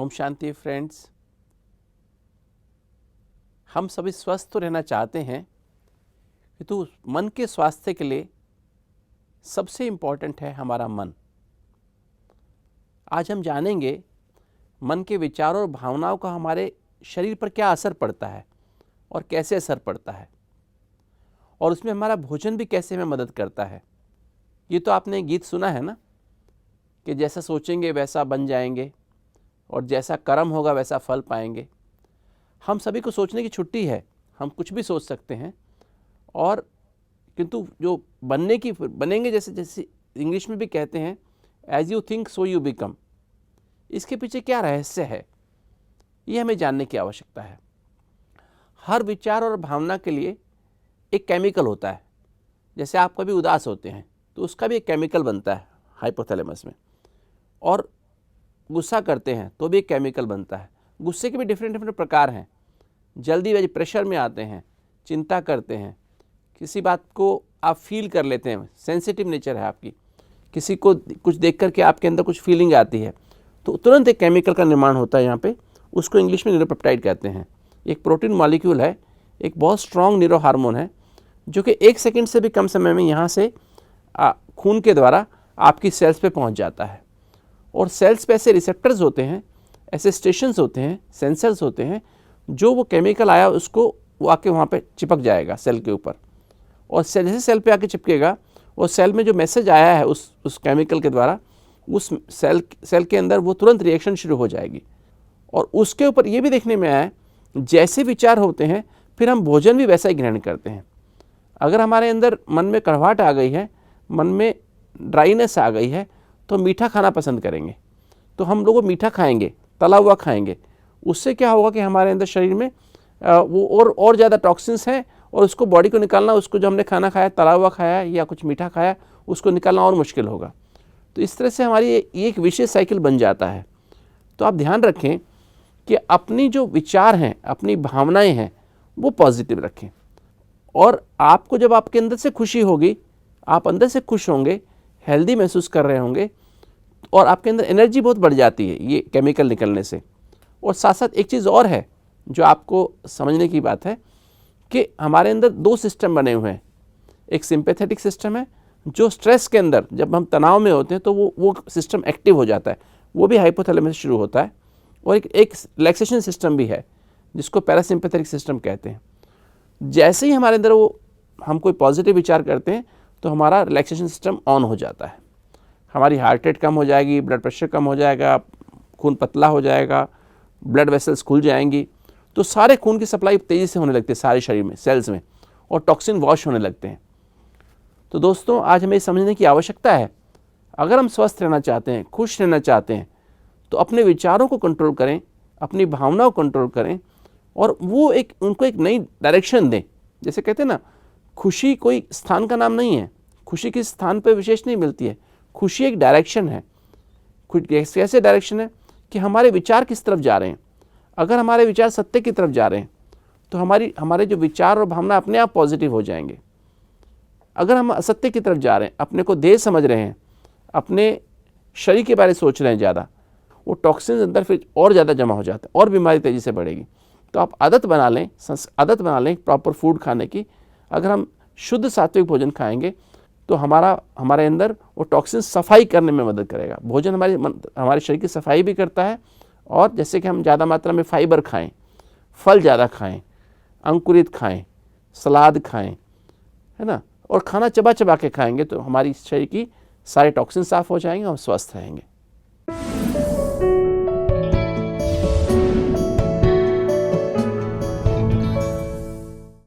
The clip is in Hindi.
ओम शांति फ्रेंड्स। हम सभी स्वस्थ तो रहना चाहते हैं, तो मन के स्वास्थ्य के लिए सबसे इम्पॉर्टेंट है हमारा मन। आज हम जानेंगे मन के विचारों और भावनाओं का हमारे शरीर पर क्या असर पड़ता है और कैसे असर पड़ता है, और उसमें हमारा भोजन भी कैसे हमें मदद करता है। ये तो आपने गीत सुना है ना कि जैसा सोचेंगे वैसा बन जाएंगे और जैसा कर्म होगा वैसा फल पाएंगे। हम सभी को सोचने की छुट्टी है, हम कुछ भी सोच सकते हैं, और किंतु जो बनेंगे जैसे जैसे इंग्लिश में भी कहते हैं as you think so you become. इसके पीछे क्या रहस्य है, ये हमें जानने की आवश्यकता है। हर विचार और भावना के लिए एक केमिकल होता है। जैसे आप कभी उदास होते हैं तो उसका भी एक केमिकल बनता है हाइपोथैलेमस में, और गुस्सा करते हैं तो भी एक केमिकल बनता है। गुस्से के भी डिफरेंट प्रकार हैं। जल्दीबाजी, प्रेशर में आते हैं, चिंता करते हैं, किसी बात को आप फील कर लेते हैं, सेंसिटिव नेचर है आपकी, किसी को कुछ देख कर के आपके अंदर कुछ फीलिंग आती है तो तुरंत एक केमिकल का निर्माण होता है यहाँ पे। उसको इंग्लिश में न्यूरोपेप्टाइड कहते हैं। एक प्रोटीन मॉलिक्यूल है, एक बहुत स्ट्रॉन्ग न्यूरो हार्मोन है, जो कि 1 सेकंड से भी कम समय में यहाँ से खून के द्वारा आपकी सेल्स पे पहुँच जाता है। और सेल्स पे ऐसे रिसेप्टर्स होते हैं, ऐसे स्टेशंस होते हैं, सेंसर्स होते हैं, जो वो केमिकल आया उसको वो आके वहाँ पे चिपक जाएगा सेल के ऊपर, और जैसे सेल पे आके चिपकेगा और सेल में जो मैसेज आया है उस केमिकल के द्वारा उस सेल के अंदर वो तुरंत रिएक्शन शुरू हो जाएगी। और उसके ऊपर ये भी देखने में आया है, जैसे विचार होते हैं फिर हम भोजन भी वैसा ही ग्रहण करते हैं। अगर हमारे अंदर मन में कड़वाहट आ गई है, मन में ड्राइनेस आ गई है, तो मीठा खाना पसंद करेंगे, तो हम लोग मीठा खाएंगे, तला हुआ खाएंगे। उससे क्या होगा कि हमारे अंदर शरीर में वो और ज़्यादा टॉक्सिन्स हैं, और उसको बॉडी को निकालना, उसको जो हमने खाना खाया, तला हुआ खाया या कुछ मीठा खाया, उसको निकालना और मुश्किल होगा। तो इस तरह से हमारी एक विशेष साइकिल बन जाता है। तो आप ध्यान रखें कि अपनी जो विचार हैं, अपनी भावनाएं हैं, वो पॉजिटिव रखें। और आपको जब आपके अंदर से खुशी होगी, आप अंदर से खुश होंगे, हेल्दी महसूस कर रहे होंगे, और आपके अंदर एनर्जी बहुत बढ़ जाती है ये केमिकल निकलने से। और साथ साथ एक चीज़ और है जो आपको समझने की बात है कि हमारे अंदर 2 सिस्टम बने हुए हैं। एक सिंपैथेटिक सिस्टम है, जो स्ट्रेस के अंदर जब हम तनाव में होते हैं तो वो सिस्टम एक्टिव हो जाता है, वो भी हाइपोथैलेमस से शुरू होता है। और एक रिलैक्सेशन सिस्टम भी है जिसको पैरासिम्पैथेटिक सिस्टम कहते हैं। जैसे ही हमारे अंदर हम कोई पॉजिटिव विचार करते हैं तो हमारा रिलैक्सेशन सिस्टम ऑन हो जाता है, हमारी हार्ट रेट कम हो जाएगी, ब्लड प्रेशर कम हो जाएगा, खून पतला हो जाएगा, ब्लड वेसल्स खुल जाएंगी, तो सारे खून की सप्लाई तेज़ी से होने लगती है सारे शरीर में, सेल्स में, और टॉक्सिन वॉश होने लगते हैं। तो दोस्तों, आज हमें समझने की आवश्यकता है, अगर हम स्वस्थ रहना चाहते हैं, खुश रहना चाहते हैं, तो अपने विचारों को कंट्रोल करें, अपनी भावनाओं को कंट्रोल करें, और वो उनको एक नई डायरेक्शन दें। जैसे कहते हैं ना, खुशी कोई स्थान का नाम नहीं है, खुशी किस स्थान पर विशेष नहीं मिलती है, खुशी एक डायरेक्शन है। कैसे डायरेक्शन है कि हमारे विचार किस तरफ जा रहे हैं। अगर हमारे विचार सत्य की तरफ जा रहे हैं तो हमारे जो विचार और भावना अपने आप पॉजिटिव हो जाएंगे। अगर हम असत्य की तरफ जा रहे हैं, अपने को देह समझ रहे हैं, अपने शरीर के बारे में सोच रहे हैं ज़्यादा, वो टॉक्सिन अंदर फिर और ज़्यादा जमा हो जाता है और बीमारी तेज़ी से बढ़ेगी। तो आप आदत बना लें प्रॉपर फूड खाने की। अगर हम शुद्ध सात्विक भोजन खाएंगे तो हमारे अंदर वो टॉक्सिन सफाई करने में मदद करेगा। भोजन हमारे शरीर की सफाई भी करता है, और जैसे कि हम ज़्यादा मात्रा में फाइबर खाएं, फल ज़्यादा खाएं, अंकुरित खाएं, सलाद खाएं, है ना, और खाना चबा चबा के खाएंगे तो हमारी शरीर की सारे टॉक्सिन साफ़ हो जाएंगे और स्वस्थ रहेंगे।